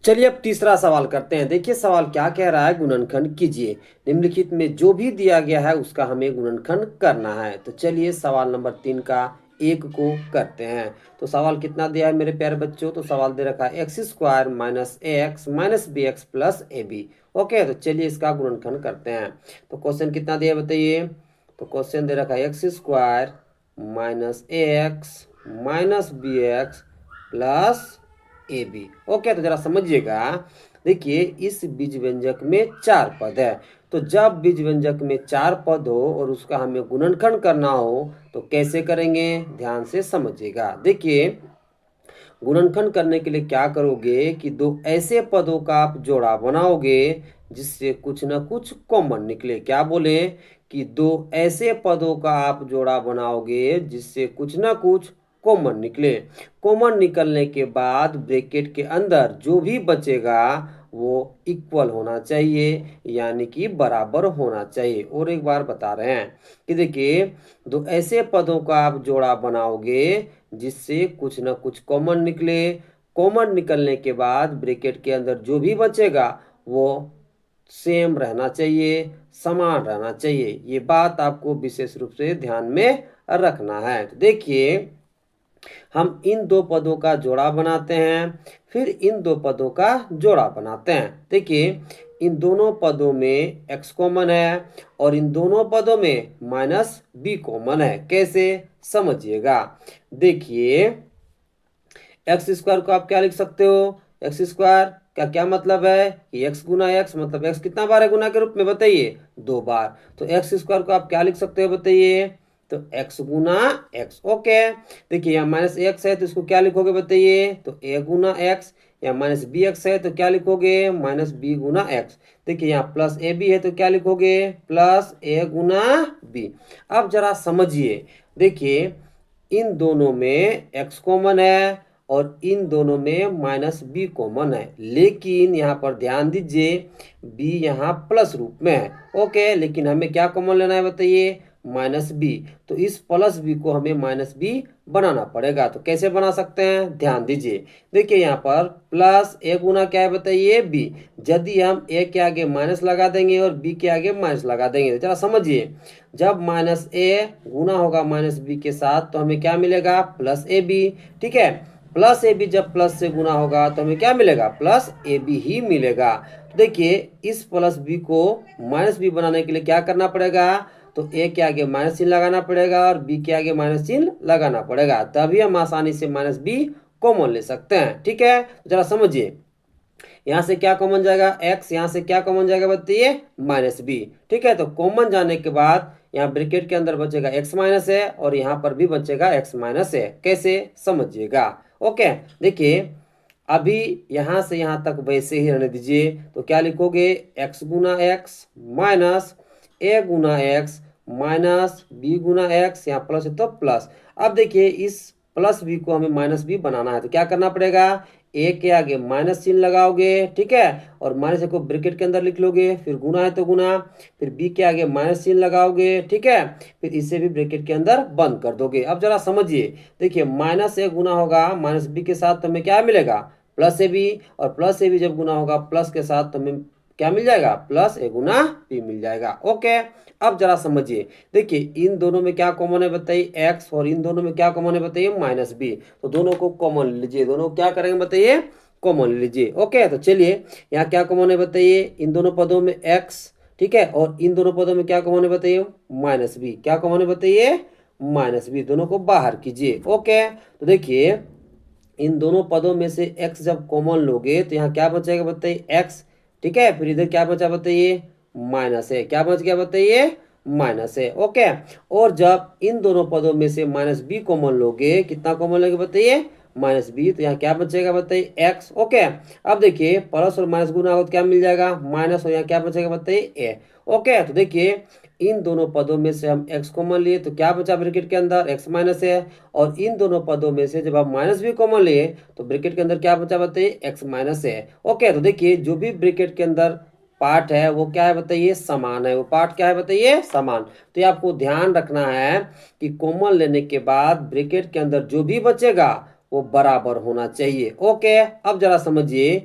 चलिए अब तीसरा सवाल करते हैं। देखिए सवाल क्या कह रहा है, गुणनखंड कीजिए। निम्नलिखित में जो भी दिया गया है उसका हमें गुणनखंड करना है। तो चलिए सवाल नंबर 3 का 1 को करते हैं। तो सवाल कितना दिया है मेरे प्यारे बच्चों? तो सवाल दे रखा है x square minus a x minus b x plus a b. Okay, तो चलिए इसका गुणनखंड करते हैं। तो क्वेश्चन कितना दिया है बताइए? तो क्वेश्चन दे रखा है x square minus a x minus b x plus a b. Okay, तो जरा समझिएगा। देखिए इस बीज व्यंजक में 4 पद है। तो जब बीज व्यंजक में 4 पद हो और उसका हमें गुणनखंड करना हो तो कैसे करेंगे, ध्यान से समझिएगा। देखिए गुणनखंड करने के लिए क्या करोगे कि दो ऐसे पदों का आप जोड़ा बनाओगे जिससे कुछ ना कुछ कॉमन निकले। क्या बोले कि दो ऐसे पदों का आप जोड़ा बनाओगे जिससे कुछ ना कुछ कॉमन निकले। कॉमन निकलने के बाद ब्रैकेट के अंदर जो भी बचेगा वो इक्वल होना चाहिए, यानी कि बराबर होना चाहिए। और एक बार बता रहे हैं कि देखिए दो ऐसे पदों का आप जोड़ा बनाओगे जिससे कुछ ना कुछ कॉमन निकले। कॉमन निकलने के बाद ब्रैकेट के अंदर जो भी बचेगा वो सेम रहना चाहिए, समान रहना चाहिए। ये बात आपको विशेष रूप से ध्यान में रखना है। तो देखिए हम इन दो पदों का जोड़ा बनाते हैं, फिर इन दो पदों का जोड़ा बनाते हैं। देखिए इन दोनों पदों में x कॉमन है और इन दोनों पदों में माइनस b कॉमन है। कैसे, समझिएगा। देखिए एक्स स्क्वायर को आप क्या लिख सकते हो? एक्स स्क्वायर का क्या मतलब है कि एक्स गुना एक्स, मतलब एक्स कितना बार है गुना के रूप में बताइए? 2 बार। तो एक्स स्क्वायर को आप क्या लिख सकते हो बताइए? तो एक्स गुना एक्स। ओके, देखिए यहाँ माइनस एक्स है तो इसको क्या लिखोगे बताइए? तो ए गुना एक्स। यहाँ माइनस बी एक्स है तो क्या लिखोगे? माइनस बी गुना एक्स। देखिए यहाँ प्लस ए बी है तो क्या लिखोगे? प्लस ए गुना बी। अब जरा समझिए, देखिए इन दोनों में x कॉमन है और इन दोनों में माइनस बी कॉमन है, लेकिन यहाँ पर ध्यान दीजिए b यहाँ प्लस रूप में है। ओके, लेकिन हमें क्या कॉमन लेना है बताइए? Minus b. तो इस प्लस बी को हमें माइनस बी बनाना पड़ेगा। तो कैसे बना सकते हैं, ध्यान दीजिए। देखिए यहाँ पर प्लस ए गुना क्या है बताइए? बी। यदि हम ए के आगे माइनस लगा देंगे और बी के आगे माइनस लगा देंगे तो जरा समझिए, जब माइनस ए गुना होगा माइनस बी के साथ तो हमें क्या मिलेगा? Plus a b. ठीक है, प्लस ए बी जब प्लस से गुना होगा तो हमें क्या मिलेगा? प्लस ए बी ही मिलेगा। तो देखिए इस प्लस बी को माइनस बी बनाने के लिए क्या करना पड़ेगा? तो ए के आगे माइनस चिन्ह लगाना पड़ेगा और बी के आगे माइनस चिन्ह लगाना पड़ेगा, तभी हम आसानी से माइनस बी कॉमन ले सकते हैं। ठीक है, जरा समझिए। यहाँ से क्या कॉमन जाएगा? x। यहाँ से क्या कॉमन जाएगा बताइए? Minus b. ठीक है, तो कॉमन जाने के बाद यहाँ ब्रैकेट के अंदर बचेगा x माइनस है और यहाँ पर भी बचेगा x माइनस है। कैसे, समझिएगा। ओके, देखिए अभी यहाँ से यहाँ तक वैसे ही रहने दीजिए। तो क्या लिखोगे? x गुना एक्स माइनस ए गुना एक्स माइनस बी गुना एक्स, यहाँ प्लस है तो प्लस। अब देखिए इस प्लस बी को हमें माइनस बी बनाना है तो क्या करना पड़ेगा? ए के आगे माइनस चिन्ह लगाओगे, ठीक है, और माइनस को ब्रैकेट के अंदर लिख लोगे, फिर गुना है तो गुना, फिर बी के आगे माइनस चिन्ह लगाओगे, ठीक है, फिर इसे भी ब्रैकेट के अंदर बंद कर दोगे। अब जरा समझिए, देखिए माइनस ए गुना होगा माइनस बी के साथ तो हमें क्या मिलेगा? Plus a b. और प्लस ए बी जब गुना होगा प्लस के साथ तो हमें क्या मिल जाएगा? प्लस ए गुना बी मिल जाएगा। ओके, अब जरा समझिए, देखिए इन दोनों में क्या कॉमन है बताइए? एक्स। और इन दोनों में क्या कॉमन है बताइए? Minus b. तो दोनों को कॉमन लीजिए, दोनों क्या करेंगे बताइए? कॉमन लीजिए। ओके, तो चलिए यहाँ क्या कॉमन है बताइए? इन दोनों पदों में एक्स, ठीक है, और इन दोनों पदों में क्या कॉमन है बताइए? Minus B. क्या कॉमन है बताइए? Minus b. दोनों को बाहर कीजिए। ओके, तो देखिए इन दोनों पदों में से x जब कॉमन लोगे तो यहाँ क्या बचेगा बताइए? x। ठीक है, फिर इधर क्या बचा बताइए? माइनस है। क्या बच गया बताइए? माइनस है। ओके, और जब इन दोनों पदों में से माइनस बी कॉमन लोगे, कितना कॉमन लोगे बताइए? Minus b. तो यहाँ क्या बचेगा बताइए? x। ओके, अब देखिए प्लस और माइनस गुना होगा तो क्या मिल जाएगा? माइनस। और यहाँ क्या बचेगा बताइए? ए। ओके, तो देखिए इन दोनों पदों में से हम x कॉमन लिए तो क्या बचा ब्रैकेट के अंदर? x माइनस है। और इन दोनों पदों में से जब आप माइनस भी कॉमन लिए तो ब्रैकेट के अंदर क्या बचा बताइए? x माइनस है। ओके, तो देखिए जो भी ब्रैकेट के अंदर पार्ट है वो क्या है बताइए? समान है। वो पार्ट क्या है बताइए? समान। तो ये आपको ध्यान रखना है कि कॉमन लेने के बाद ब्रैकेट के अंदर जो भी बचेगा वो बराबर होना चाहिए। ओके, अब जरा समझिए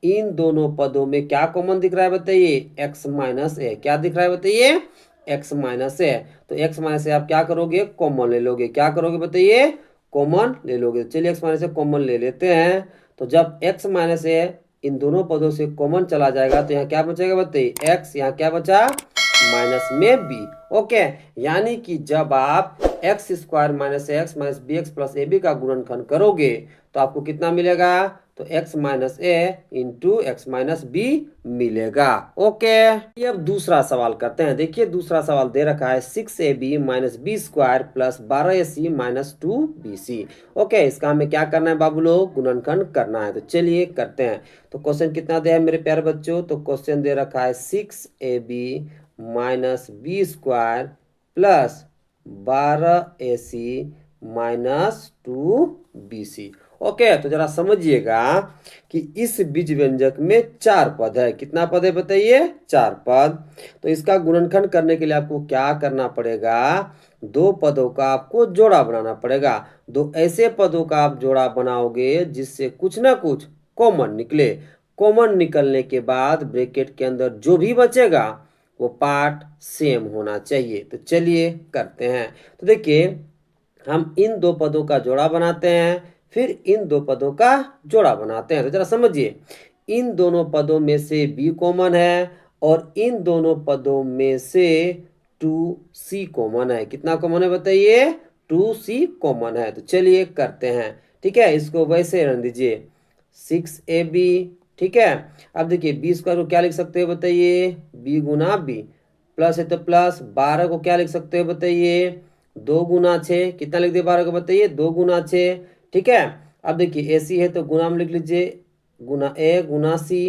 इन दोनों पदों में क्या कॉमन दिख रहा है बताइए, एक्स माइनस ए। क्या दिख रहा है बताइए, एक्स माइनस ए। तो एक्स माइनस ए आप क्या करोगे, कॉमन ले लोगे। क्या करोगे बताइए, कॉमन ले लोगे। चलिए एक्स माइनस ए कॉमन ले लेते हैं। तो जब एक्स माइनस ए इन दोनों पदों से कॉमन चला जाएगा तो यहाँ क्या बचेगा बताइए, एक्स। यहाँ क्या बचा, माइनस में बी। ओके, यानी कि जब आप x square minus x minus b x plus a b का गुणनखंड करोगे तो आपको कितना मिलेगा, तो x minus a into x minus b मिलेगा। ओके, ये अब दूसरा सवाल करते हैं। देखिए दूसरा सवाल दे रखा है 6ab minus b square plus 12ac minus 2bc। Okay, इसका हमें क्या करना है बाबू लोग, गुणनखंड करना है। तो चलिए करते हैं। तो क्वेश्चन कितना दिया है मेरे प्यारे बच्चों, तो क्वेश्चन दे रखा है 6ab minus b square plus 12ac minus 2bc। Okay, तो जरा समझिएगा कि इस बीज व्यंजक में 4 पद है। कितना पद है बताइए, 4 पद। तो इसका गुणनखंड करने के लिए आपको क्या करना पड़ेगा, 2 पदों का आपको जोड़ा बनाना पड़ेगा। 2 ऐसे पदों का आप जोड़ा बनाओगे जिससे कुछ ना कुछ कॉमन निकले। कॉमन निकलने के बाद ब्रैकेट के अंदर जो भी बचेगा वो पार्ट सेम होना चाहिए। तो चलिए करते हैं। तो देखिए हम इन 2 पदों का जोड़ा बनाते हैं, फिर इन 2 पदों का जोड़ा बनाते हैं। तो जरा समझिए, इन दोनों पदों में से b कॉमन है और इन दोनों पदों में से 2c कॉमन है। कितना कॉमन है बताइए, 2c कॉमन है। तो चलिए करते हैं। ठीक है, इसको वैसे रहने दीजिए, 6ab। ठीक है, अब देखिए बी स्क्वायर को क्या लिख सकते हो बताइए, b गुना बी, प्लस है तो प्लस, 12 को क्या लिख सकते हो बताइए, 2 गुना 6। कितना लिख दिए 12 को बताइए, 2 गुना 6। ठीक है, अब देखिए ए सी है तो गुना में लिख लीजिए, गुना ए गुना सी।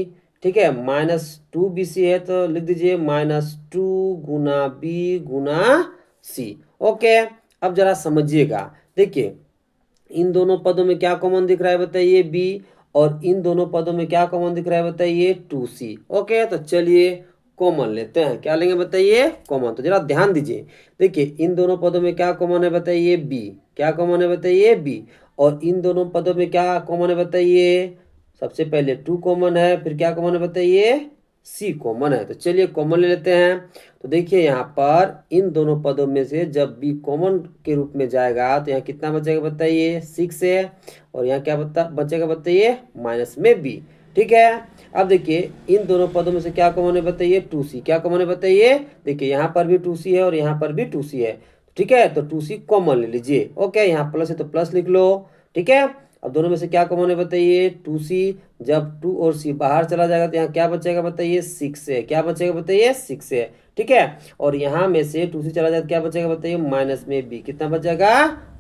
ठीक है, माइनस 2bc है तो लिख दीजिए माइनस 2 गुना बी गुना सी। ओके, अब जरा समझिएगा। देखिए इन दोनों पदों में क्या कॉमन दिख रहा है बताइए, बी। और इन दोनों पदों में क्या कॉमन दिख रहा है बताइए, 2c। ओके, तो चलिए कॉमन लेते हैं। क्या लेंगे बताइए, कॉमन। तो जरा ध्यान दीजिए, देखिए इन दोनों पदों में क्या कॉमन है बताइए, बी। क्या कॉमन है बताइए, बी। और इन दोनों पदों में क्या कॉमन है बताइए, सबसे पहले 2 कॉमन है, फिर क्या कॉमन है बताइए, सी कॉमन है। तो चलिए कॉमन ले लेते हैं। तो देखिए यहाँ पर इन दोनों पदों में से जब बी कॉमन के रूप में जाएगा तो यहाँ कितना बचेगा बताइए, 6 है। और यहाँ क्या बचेगा बताइए, माइनस में बी। ठीक है, अब देखिए इन दोनों पदों में से क्या कॉमन है बताइए, 2c। क्या कॉमन है बताइए, देखिए यहाँ पर भी 2c है और यहाँ पर भी 2c है। ठीक है, तो 2c कॉमन ले लीजिए। ओके, यहाँ प्लस है तो प्लस लिख लो। ठीक है, अब दोनों में से क्या कॉमन है बताइए, 2c। जब 2 और c बाहर चला जाएगा तो यहाँ क्या बचेगा बताइए, 6 है। क्या बचेगा बताइए, 6 है। ठीक है, और यहाँ में से 2c चला जाए तो क्या बचेगा बताइए, माइनस में बी। कितना बचेगा,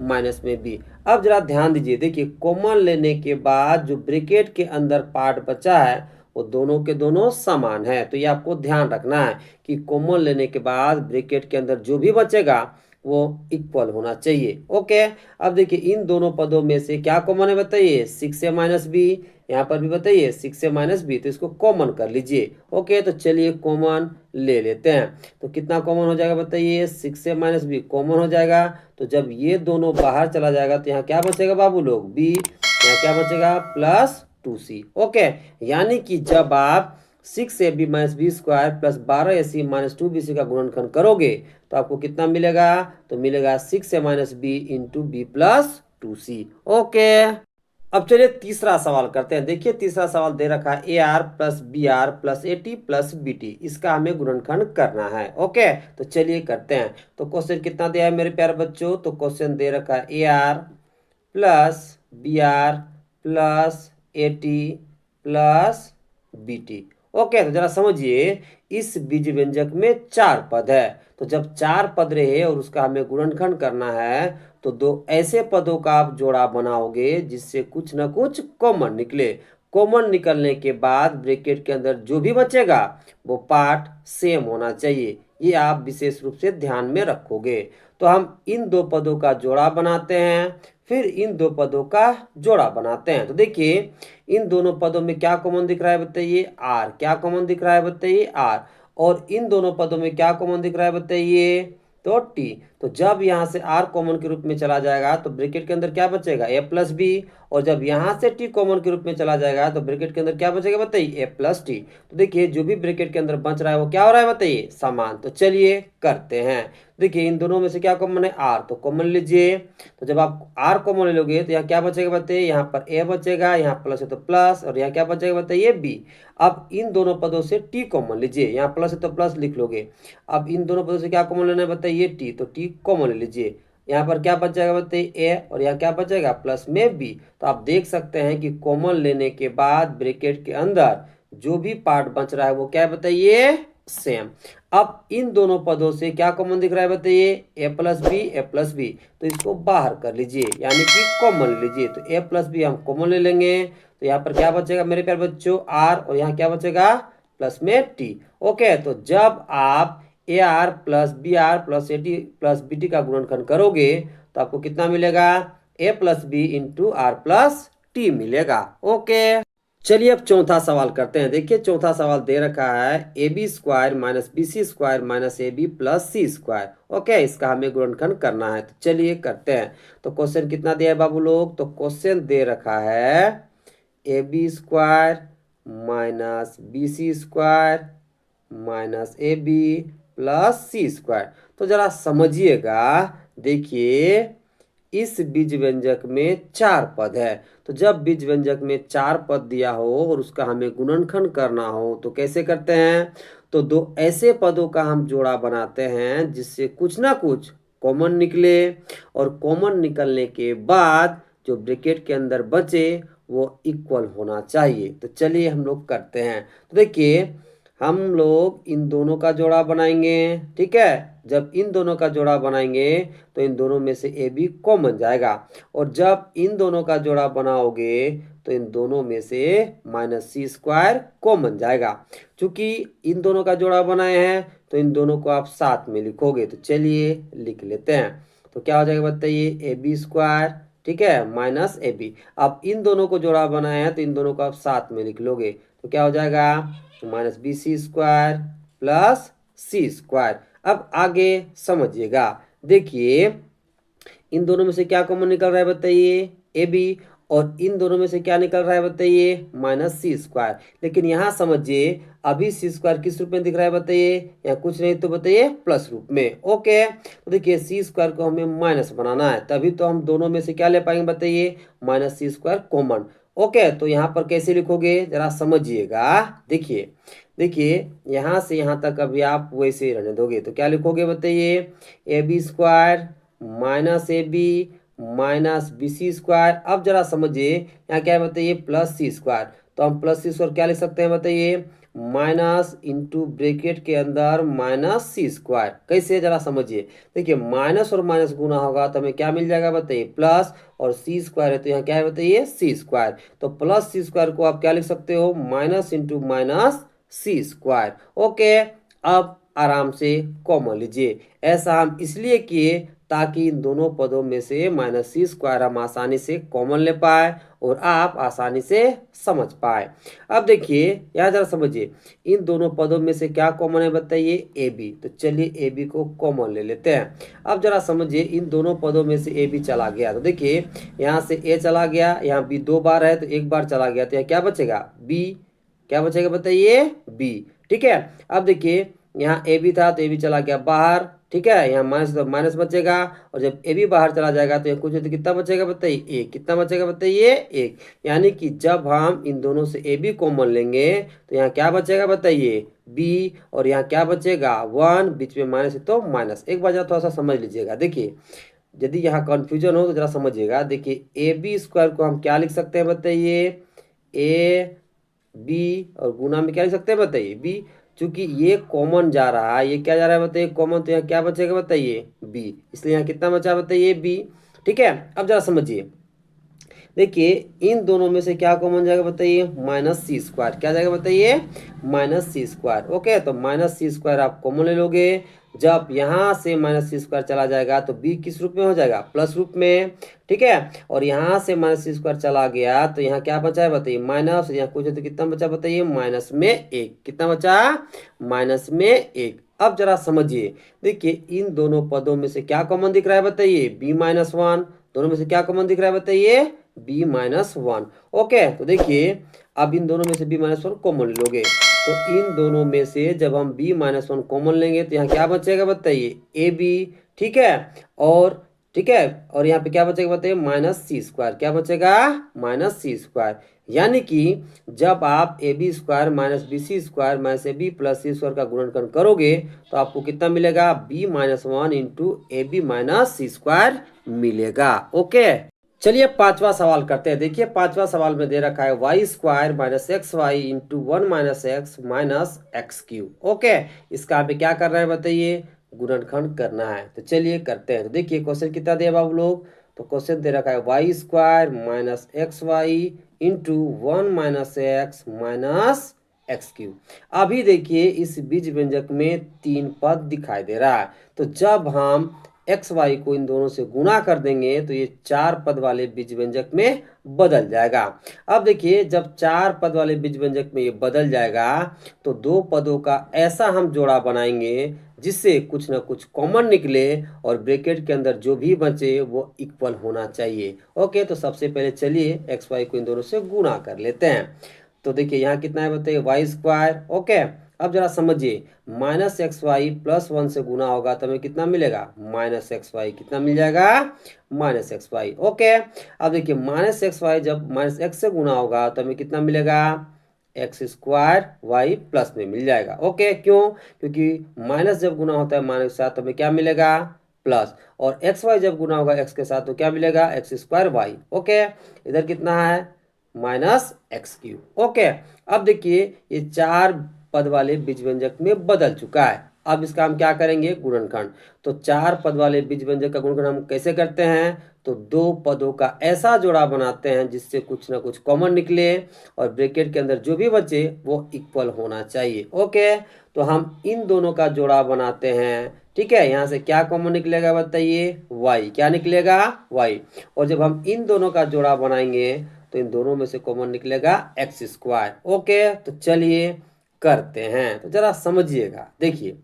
माइनस में बी। अब जरा ध्यान दीजिए, देखिए कॉमन लेने के बाद जो ब्रैकेट के अंदर पार्ट बचा है वो दोनों के दोनों समान है। तो ये आपको ध्यान रखना है कि कॉमन लेने के बाद ब्रैकेट के अंदर जो भी बचेगा वो इक्वल होना चाहिए। ओके, अब देखिए इन दोनों पदों में से क्या कॉमन है बताइए, 6 से माइनस बी। यहाँ पर भी बताइए 6 से माइनस बी, तो इसको कॉमन कर लीजिए। ओके, तो चलिए कॉमन ले लेते हैं। तो कितना कॉमन हो जाएगा बताइए, 6 से माइनस बी कॉमन हो जाएगा। तो जब ये दोनों बाहर चला जाएगा तो यहाँ क्या बचेगा बाबू लोग, बी। यहाँ क्या बचेगा, प्लस 2c। ओके, यानी कि जब आप 6ab minus b square plus 12ac minus 2bc का गुणनखंड करोगे तो आपको कितना मिलेगा, तो मिलेगा 6 A minus B into B plus 2c। Okay, अब चलिए तीसरा सवाल करते हैं। देखिए तीसरा सवाल दे रखा है A R plus B are plus A T plus B t. इसका हमें गुणनखंड करना है। ओके, तो चलिए करते हैं। तो क्वेश्चन कितना दिया है मेरे प्यारे बच्चों, तो क्वेश्चन दे रखा है A R plus B are plus A T plus B T. Okay, तो जरा समझिए, इस बीज व्यंजक में 4 पद है। तो जब 4 पद रहे और उसका हमें गुणनखंड करना है तो 2 ऐसे पदों का आप जोड़ा बनाओगे जिससे कुछ ना कुछ कॉमन निकले। कॉमन निकलने के बाद ब्रैकेट के अंदर जो भी बचेगा वो पार्ट सेम होना चाहिए। ये आप विशेष रूप से ध्यान में रखोगे। तो हम इन 2 पदों का जोड़ा बनाते हैं, फिर इन 2 पदों का जोड़ा बनाते हैं। तो देखिए इन दोनों पदों में क्या कॉमन दिख रहा है बताइए, आर। क्या कॉमन दिख रहा है बताइए, आर। और इन दोनों पदों में क्या कॉमन दिख रहा है बताइए, तो टी। तो जब यहाँ से r कॉमन के रूप में चला जाएगा तो ब्रैकेट के अंदर क्या बचेगा a प्लस बी, और जब यहाँ से t कॉमन के रूप में चला जाएगा तो ब्रैकेट के अंदर क्या बचेगा बताइए a प्लस टी। तो देखिए जो भी ब्रैकेट के अंदर बच रहा है वो क्या हो रहा है बताइए समान। तो चलिए करते हैं। देखिए इन दोनों में से क्या कॉमन है r, तो कॉमन लीजिए। तो जब आप r कॉमन ले लोगे तो यहाँ क्या बचेगा बताइए, यहाँ पर a बचेगा, यहाँ प्लस है तो प्लस, और यहाँ क्या बचेगा बताइए b। अब इन दोनों पदों से t कॉमन लीजिए, यहाँ प्लस है तो प्लस लिख लोगे। अब इन दोनों पदों से क्या कॉमन लेना है बताइए t, तो t कॉमन ले लीजिए। यहाँ पर क्या बचेगा बताइए a, और यहाँ क्या बचेगा प्लस में b। तो आप देख सकते हैं कि कॉमन लेने के बाद ब्रैकेट के अंदर जो भी पार्ट बच रहा है वो क्या है बताइए सेम। अब इन दोनों पदों से क्या कॉमन दिख रहा है बताइए a plus B, a plus B, तो इसको बाहर कर लीजिए यानी कि कॉमन लीजिए। तो a प्लस बी हम कॉमन ले लेंगे, तो यहाँ पर क्या बचेगा मेरे प्यारे बच्चों r, और यहाँ क्या बचेगा प्लस में t। ओके, तो जब आप A are plus B are plus A T plus B T का गुणनखंड करोगे तो आपको कितना मिलेगा A plus B into R plus T मिलेगा। ओके, चलिए अब चौथा सवाल करते हैं। देखिए चौथा सवाल दे रखा है A B square minus B C square minus A B plus C square. Okay, इसका हमें गुणनखंड करना है, तो चलिए करते हैं। तो क्वेश्चन कितना दिया है बाबू लोग, तो क्वेश्चन दे रखा है A B square minus B C square minus A B plus C square. तो जरा समझिएगा, देखिए इस बीज व्यंजक में 4 पद है। तो जब बीज व्यंजक में 4 पद दिया हो और उसका हमें गुणनखंड करना हो तो कैसे करते हैं, तो दो ऐसे पदों का हम जोड़ा बनाते हैं जिससे कुछ ना कुछ कॉमन निकले, और कॉमन निकलने के बाद जो ब्रैकेट के अंदर बचे वो इक्वल होना चाहिए। तो चलिए हम लोग करते हैं। तो देखिए हम लोग इन दोनों का जोड़ा बनाएंगे, ठीक है। जब इन दोनों का जोड़ा बनाएंगे तो इन दोनों में से ए बी कॉमन जाएगा, और जब इन दोनों का जोड़ा बनाओगे तो इन दोनों में से माइनस सी स्क्वायर कॉमन जाएगा। चूंकि इन दोनों का जोड़ा बनाए हैं तो इन दोनों को आप साथ में लिखोगे, तो चलिए लिख लेते हैं। तो क्या हो जाएगा बताइए ए बी स्क्वायर, ठीक है, माइनस ए बी। अब इन दोनों को जोड़ा बनाए हैं तो इन दोनों को आप साथ में लिख लोगे, तो क्या हो जाएगा minus B C square plus C square. अब आगे समझिएगा, देखिए इन दोनों में से क्या कॉमन निकल रहा है बताइए ए बी, और इन दोनों में से क्या निकल रहा है बताइए माइनस सी स्क्वायर। लेकिन यहाँ समझिए अभी सी स्क्वायर किस रूप में दिख रहा है बताइए, यहाँ कुछ नहीं तो बताइए प्लस रूप में। ओके, तो देखिए सी स्क्वायर को हमें माइनस बनाना है, तभी तो हम दोनों में से क्या ले पाएंगे बताइए माइनस सी स्क्वायर कॉमन। ओके, तो यहाँ पर कैसे लिखोगे जरा समझिएगा। देखिए देखिए यहाँ से यहाँ तक अभी आप वैसे ही रहने दोगे, तो क्या लिखोगे बताइए A B square minus A B minus B C square. अब जरा समझिए यहाँ क्या है बताइए प्लस सी स्क्वायर, तो हम प्लस सी स्क्वायर क्या लिख सकते हैं बताइए माइनस इंटू ब्रैकेट के अंदर माइनस सी स्क्वायर। कैसे जरा समझिए, देखिए माइनस और माइनस गुना होगा तो हमें क्या मिल जाएगा बताइए प्लस, और सी स्क्वायर है तो यहाँ क्या है बताइए सी स्क्वायर। तो प्लस सी स्क्वायर को आप क्या लिख सकते हो माइनस इंटू माइनस सी स्क्वायर। ओके, अब आराम से कॉमन लीजिए। ऐसा हम इसलिए किए ताकि इन दोनों पदों में से माइनस सी स्क्वायर हम आसानी से कॉमन ले पाए और आप आसानी से समझ पाए। अब देखिए यहाँ जरा समझिए इन दोनों पदों में से क्या कॉमन है बताइए ए बी, तो चलिए ए बी को कॉमन ले लेते हैं। अब जरा समझिए इन दोनों पदों में से ए बी चला गया, तो देखिए यहाँ से ए चला गया, यहाँ बी 2 बार है तो 1 बार चला गया, तो यहाँ क्या बचेगा बी, क्या बचेगा बताइए बी, ठीक है। अब देखिए यहाँ ए बी था तो ए बी चला गया बाहर, ठीक है, यहाँ माइनस तो माइनस बचेगा, और जब ए बी बाहर चला जाएगा तो यहाँ कुछ तो कितना बचेगा बताइए एक, कितना बचेगा बताइए एक। यानी कि जब हम इन दोनों से ए बी कॉमन लेंगे तो यहाँ क्या बचेगा बताइए बी, और यहाँ क्या बचेगा 1, बीच में माइनस है तो माइनस। एक बार जरा थोड़ा सा समझ लीजिएगा, देखिए यदि यहाँ कंफ्यूजन हो तो जरा समझिएगा। देखिए ए बी स्क्वायर को हम क्या लिख सकते हैं बताइए ए बी, और गुना में क्या लिख सकते हैं बताइए बी। चूंकि ये कॉमन जा रहा है, ये क्या जा रहा है बताइए कॉमन, तो यहाँ क्या बचेगा बताइए बी, इसलिए यहाँ कितना बचा बताइए बी, ठीक है। अब जरा समझिए, देखिए इन दोनों में से क्या कॉमन जाएगा बताइए माइनस सी स्क्वायर, क्या जाएगा बताइए माइनस सी स्क्वायर। ओके, तो माइनस सी स्क्वायर आप कॉमन ले लोगे, जब यहाँ से माइनस सी स्क्वायर चला जाएगा तो बी किस रूप में हो जाएगा प्लस रूप में, ठीक है। और यहाँ से माइनस सी स्क्वायर चला गया तो यहाँ क्या बचा है बताइए माइनस, यहाँ कुछ है तो कितना बचा बताइए माइनस में एक, कितना बचा माइनस में एक। अब जरा समझिए, देखिए इन दोनों पदों में से क्या कॉमन दिख रहा है बताइए, b-1। दोनों में से क्या कॉमन दिख रहा है बताइए, b-1। ओके, तो देखिए अब इन दोनों में से b-1 कॉमन लोगे, तो इन दोनों में से जब हम b-1 कॉमन लेंगे तो यहाँ क्या बचेगा बताइए, ab। ठीक है, और ठीक है, और यहाँ पे क्या बचेगा बताइए, -c²। क्या बचेगा, -c²। यानी कि जब आप ab² - bc² - ab + c² का गुणनखंड करोगे तो आपको कितना मिलेगा, b-1 इंटू ab - c² मिलेगा। ओके, चलिए पांचवा सवाल करते हैं। देखिए पांचवा सवाल में दे रखा है y² - xy into 1 - x - x³। Okay, इसका हमें क्या करना है बताइए, गुणनखंड करना है। तो चलिए करते हैं। तो देखिए क्वेश्चन कितना दिया बाबू लोग, तो क्वेश्चन दे रखा है y² - xy into 1 - x x³। अभी देखिए इस बीज व्यंजक में 3 पद दिखाई दे रहा है, तो जब हम एक्स वाई को इन दोनों से गुणा कर देंगे तो ये 4 पद वाले बीज व्यंजक में बदल जाएगा। अब देखिए जब 4 पद वाले बीज व्यंजक में ये बदल जाएगा तो 2 पदों का ऐसा हम जोड़ा बनाएंगे जिससे कुछ ना कुछ कॉमन निकले और ब्रैकेट के अंदर जो भी बचे वो इक्वल होना चाहिए। ओके, तो सबसे पहले चलिए एक्स वाई को इन दोनों से गुणा कर लेते हैं। तो देखिए यहाँ कितना है बताइए, y²। ओके, अब जरा समझिए, -xy + 1 से गुना होगा तो हमें कितना मिलेगा, -xy। कितना मिल जाएगा, -xy। ओके, अब देखिए -xy जब -x से गुना होगा तो हमें कितना मिलेगा, x² y प्लस में मिल जाएगा। ओके, क्यों, क्योंकि माइनस जब गुना होता है माइनस के साथ तो हमें क्या मिलेगा, प्लस, और xy जब गुना होगा x के साथ तो क्या मिलेगा, x² y। ओके, इधर कितना है, -x³। ओके, अब देखिए ये 4 पद वाले बीज व्यंजक में बदल चुका है। अब इसका हम क्या करेंगे, गुणनखंड। तो 4 पद वाले बीज व्यंजक का गुणनखंड हम कैसे करते हैं, तो 2 पदों का ऐसा जोड़ा बनाते हैं जिससे कुछ ना कुछ कॉमन निकले और ब्रैकेट के अंदर जो भी बचे वो इक्वल होना चाहिए। ओके, तो हम इन दोनों का जोड़ा बनाते हैं। ठीक है, यहाँ से क्या कॉमन निकलेगा बताइए, y। क्या निकलेगा, y। और जब हम इन दोनों का जोड़ा बनाएंगे तो इन दोनों में से कॉमन निकलेगा x²। ओके, तो चलिए करते हैं। तो जरा समझिएगा, देखिए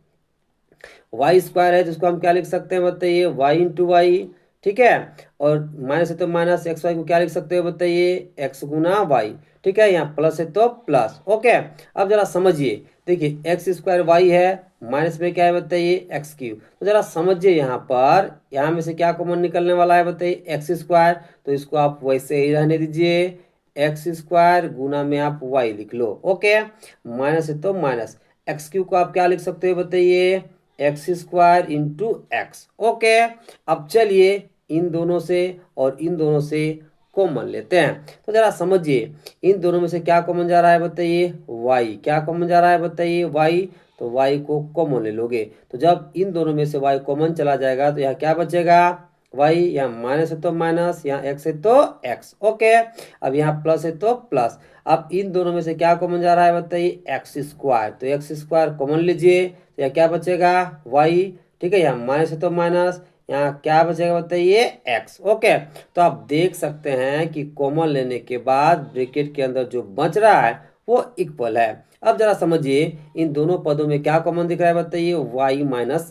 y² है जिसको हम क्या लिख सकते हैं बताइए, y इंटू वाई। ठीक है, और माइनस है तो माइनस, एक्स वाई को क्या लिख सकते हो बताइए, x गुना वाई। ठीक है, यहाँ प्लस है तो प्लस। ओके, अब जरा समझिए, देखिए x² y है, माइनस में क्या है बताइए, x³। तो जरा समझिए यहाँ पर, यहाँ में से क्या कॉमन निकलने वाला है बताइए, x²। तो इसको आप वैसे ही रहने दीजिए, x² गुना में आप y लिख लो। ओके, माइनस है तो माइनस, x³ को आप क्या लिख सकते हो बताइए, x² इंटू एक्स। ओके, अब चलिए इन दोनों से और इन दोनों से कॉमन लेते हैं। तो जरा समझिए, इन दोनों में से क्या कॉमन जा रहा है बताइए, y। क्या कॉमन जा रहा है बताइए, y। तो y को कॉमन ले लोगे, तो जब इन दोनों में से y कॉमन चला जाएगा तो यहाँ क्या बचेगा, y। यहाँ माइनस है तो माइनस, यहाँ x है तो x। ओके, अब यहाँ प्लस है तो प्लस। अब इन दोनों में से क्या कॉमन जा रहा है बताइए, x²। तो x² कॉमन लीजिए, तो यहाँ क्या बचेगा, y। ठीक है, यहाँ माइनस है तो माइनस, यहाँ क्या बचेगा बताइए, x। ओके, तो आप देख सकते हैं कि कॉमन लेने के बाद ब्रैकेट के अंदर जो बच रहा है वो इक्वल है। अब जरा समझिए, इन दोनों पदों में क्या कॉमन दिख रहा है बताइए, y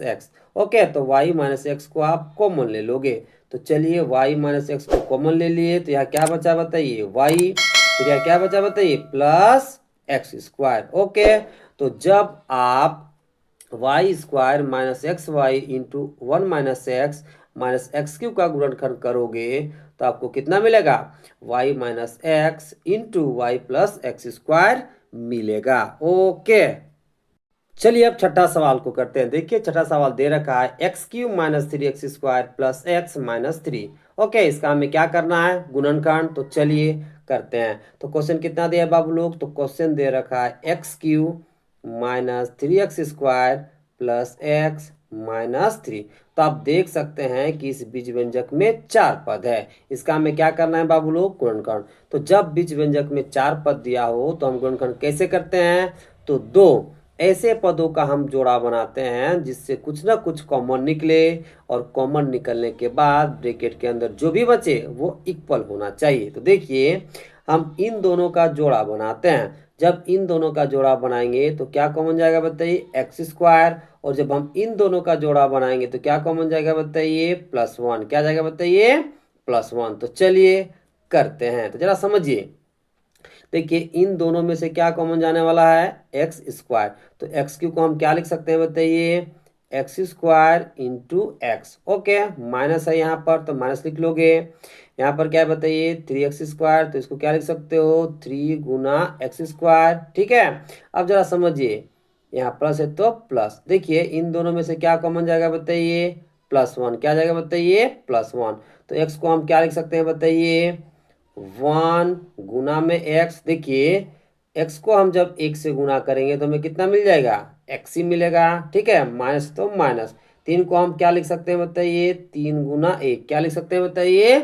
- x। ओके, तो y - x को आप कॉमन ले लोगे। तो चलिए y - x को कॉमन ले लिए, तो यहाँ क्या बचा बताइए, y। फिर यहाँ क्या बचा बताइए, प्लस x²। ओके, तो जब आप y² - xy into 1 - x x³ का गुणनखंड करोगे तो आपको कितना मिलेगा, y - x into Y plus x² मिलेगा। ओके, चलिए अब छठा सवाल को करते हैं। देखिए छठा सवाल दे रखा है x³ - 3x² plus x - 3। Okay, इसका हमें क्या करना है, गुणनखंड। तो चलिए करते हैं। तो क्वेश्चन कितना दिया है बाबू लोग, तो क्वेश्चन दे रखा है x³ - 3x² प्लस x - 3। तो आप देख सकते हैं कि इस बीज व्यंजक में 4 पद है। इसका हमें क्या करना है बाबू लोग, गुणनखंड। तो जब बीज व्यंजक में 4 पद दिया हो तो हम गुणनखंड कैसे करते हैं, तो 2 ऐसे पदों का हम जोड़ा बनाते हैं जिससे कुछ ना कुछ कॉमन निकले और कॉमन निकलने के बाद ब्रैकेट के अंदर जो भी बचे वो इक्वल होना चाहिए। तो देखिए हम इन दोनों का जोड़ा बनाते हैं। जब इन दोनों का जोड़ा बनाएंगे तो क्या कॉमन जाएगा बताइए, एक्स स्क्वायर। और जब हम इन दोनों का जोड़ा बनाएंगे तो क्या कॉमन जाएगा बताइए, +1। क्या जाएगा बताइए, +1। तो चलिए करते हैं, तो जरा समझिए। देखिए इन दोनों में से क्या कॉमन जाने वाला है, एक्स स्क्वायर। तो एक्स क्यू को हम क्या लिख सकते हैं बताइए, x square into x. Okay, minus है यहाँ पर तो माइनस लिख लोगे। यहाँ पर क्या है बताइए, 3x², तो इसको क्या लिख सकते हो, 3 गुना एक्स स्क्वायर। ठीक है, अब जरा समझिए, यहाँ प्लस है तो प्लस। देखिए इन दोनों में से क्या कॉमन जाएगा बताइए, +1। क्या जाएगा बताइए, +1। तो एक्स को हम क्या लिख सकते हैं बताइए, 1 गुना में एक्स। देखिए एक्स को हम जब 1 से गुना करेंगे तो हमें कितना मिल जाएगा, एक्स ही मिलेगा। ठीक है, माइनस तो माइनस। 3 को हम क्या लिख सकते हैं बताइए, 3 गुना 1। क्या लिख सकते हैं बताइए,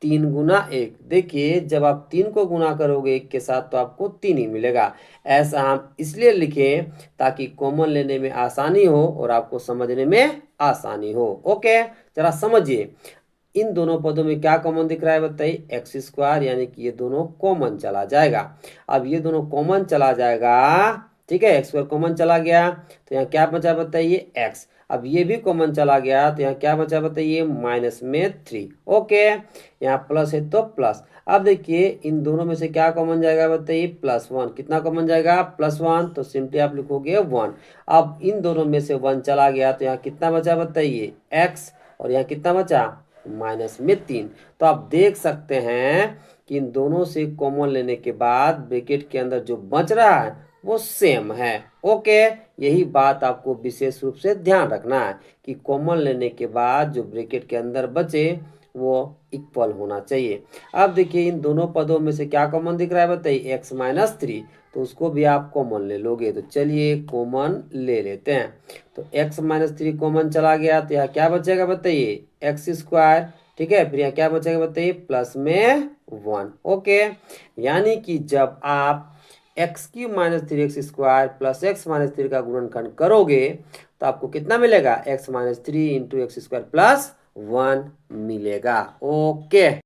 3 गुना 1। देखिए जब आप 3 को गुना करोगे 1 के साथ तो आपको 3 ही मिलेगा। ऐसा हम इसलिए लिखें ताकि कॉमन लेने में आसानी हो और आपको समझने में आसानी हो। ओके, जरा समझिए इन दोनों पदों में क्या कॉमन दिख रहा है बताइए, एक्स स्क्वायर, यानी कि ये दोनों कॉमन चला जाएगा। अब ये दोनों कॉमन चला जाएगा, ठीक है, एक्स स्क्वायर कॉमन चला गया तो यहाँ क्या बचा बताइए, एक्स। अब ये भी कॉमन चला गया तो यहाँ क्या बचा बताइए, -3। ओके, यहाँ प्लस है तो प्लस। अब देखिए इन दोनों में से क्या कॉमन जाएगा बताइए, +1। कितना कॉमन जाएगा, +1, तो सिंपली आप लिखोगे 1। अब इन दोनों में से 1 चला गया तो यहाँ कितना बचा बताइए, एक्स। और यहाँ कितना बचा, -3। तो आप देख सकते हैं कि इन दोनों से कॉमन लेने के बाद ब्रैकेट के अंदर जो बच रहा है वो सेम है। ओके, यही बात आपको विशेष रूप से ध्यान रखना है कि कॉमन लेने के बाद जो ब्रैकेट के अंदर बचे वो इक्वल होना चाहिए। अब देखिए इन दोनों पदों में से क्या कॉमन दिख रहा है बताइए, x-3। तो उसको भी आप कॉमन ले लोगे, तो चलिए कॉमन ले लेते हैं। तो x-3 कॉमन चला गया तो यहाँ क्या बचेगा बताइए, एक्स स्क्वायर। ठीक है, फिर यहाँ क्या बचेगा बताइए, +1। ओके, यानी कि जब आप x³ -3x² प्लस x-3 का गुणनखंड करोगे तो आपको कितना मिलेगा, x-3 इंटू एक्स स्क्वायर +1 मिलेगा। ओके।